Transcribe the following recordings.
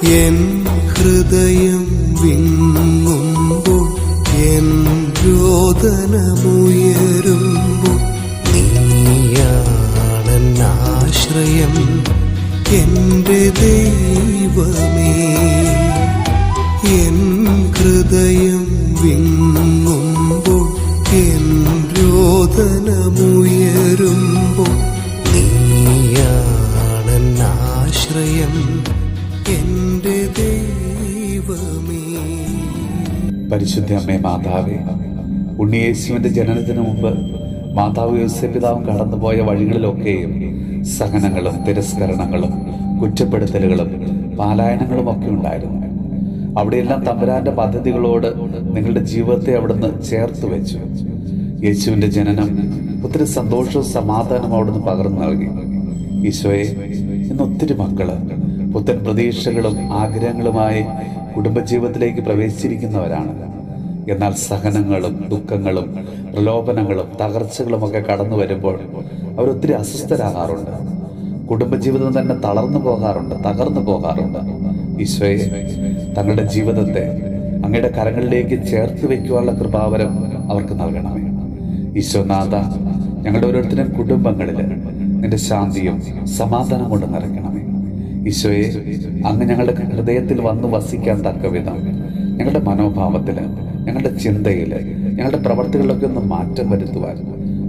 N ഹൃദയം വിങ്ങുമ്പോൾ, N രോദനമുയരുമ്പോൾ, നീയാണെന്നാശ്രയം എന്റെ ദൈവമേ. എൻ ഹൃദയം വിങ്ങുമ്പോൾ, എൻ രോദനമുയരുമ്പോൾ, നീയാണെന്നാശ്രയം എന്റെ ദൈവമേ. പരിശുദ്ധ അമ്മേ മാതാവേ, ഉണ്ണിയേശുവിന്റെ ജനനത്തിന് മുമ്പ് മാതാവ് യോസേപ്പിതാവും കടന്നുപോയ വഴികളിലൊക്കെയും സഹനങ്ങളും തിരസ്കരണങ്ങളും കുറ്റപ്പെടുത്തലുകളും പാലായനങ്ങളും ഒക്കെ ഉണ്ടായിരുന്നു. അവിടെയെല്ലാം തമ്പുരാന്റെ പദ്ധതികളോട് നിങ്ങളുടെ ജീവിതത്തെ അവിടുന്ന് ചേർത്ത് വെച്ചു. യേശുവിന്റെ ജനനം ഒത്തിരി സന്തോഷവും സമാധാനവും അവിടുന്ന് പകർന്നു നൽകി. ഈശോയെ, ഇന്ന് ഒത്തിരി മക്കള് പുത്തൻ പ്രതീക്ഷകളും ആഗ്രഹങ്ങളുമായി കുടുംബജീവിതത്തിലേക്ക് പ്രവേശിച്ചിരിക്കുന്നവരാണ്. എന്നാൽ സഹനങ്ങളും ദുഃഖങ്ങളും പ്രലോഭനങ്ങളും തകർച്ചകളും ഒക്കെ കടന്നു വരുമ്പോൾ അവരൊത്തിരി അസ്വസ്ഥരാകാറുണ്ട്. കുടുംബജീവിതം തന്നെ തളർന്നു പോകാറുണ്ട്. ഈശോയെ, തങ്ങളുടെ ജീവിതത്തെ അങ്ങയുടെ കരങ്ങളിലേക്ക് ചേർത്ത് വയ്ക്കുവാനുള്ള കൃപാവരം അവർക്ക് നൽകണമേ. ഈശോനാഥ, ഞങ്ങളുടെ ഓരോരുത്തരും കുടുംബങ്ങളിൽ നിന്റെ ശാന്തിയും സമാധാനം കൊണ്ട് നിറയ്ക്കണമേ. ഈശോയെ, അങ്ങ് ഞങ്ങളുടെ ഹൃദയത്തിൽ വന്ന് വസിക്കാൻ തക്ക വിധം ഞങ്ങളുടെ മനോഭാവത്തില്, ഞങ്ങളുടെ ചിന്തയില്, ഞങ്ങളുടെ പ്രവർത്തികളിലൊക്കെ ഒന്ന് മാറ്റം വരുത്തുവാൻ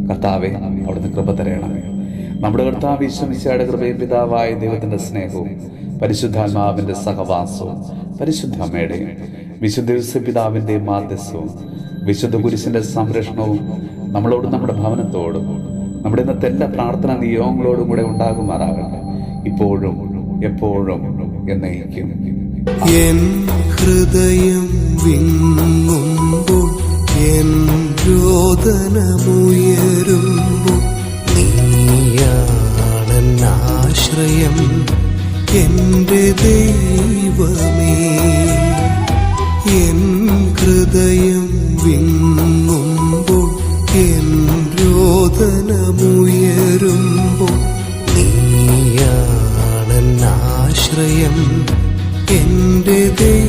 കർത്താവെ അവിടുന്ന് കൃപ തരയണമേ. നമ്മുടെ കർത്താവ് ഈശോ മിശിഹായുടെ കൃപയും പിതാവായ ദൈവത്തിന്റെ സ്നേഹവും പരിശുദ്ധാത്മാവിന്റെ സഹവാസവും പരിശുദ്ധ അമ്മയുടെയും വിശുദ്ധ യോസേപ്പിതാവിന്റെയും മാധ്യസ്ഥവും വിശുദ്ധ കുരിശിന്റെ സംരക്ഷണവും നമ്മളോടും നമ്മുടെ ഭവനത്തോടും നമ്മുടെ ഇന്നത്തെ എല്ലാ പ്രാർത്ഥനാ നിയോഗങ്ങളോടും കൂടെ ഉണ്ടാകുമാറാകട്ടെ, ഇപ്പോഴും എപ്പോഴും എന്നേക്കും. എൻ ഹൃദയം വിങ്ങുമ്പോൾ, എൻ രോദനമുയരുമ്പോൾ, നീയാണെന്നാശ്രയം എന്റെ ദൈവമേ. എൻ ഹൃദയം വിങ്ങുമ്പോൾ, എൻ രോദനമുയരുമ്പോൾ, നീയാണെന്നാശ്രയം എന്റെ ദൈവമേ.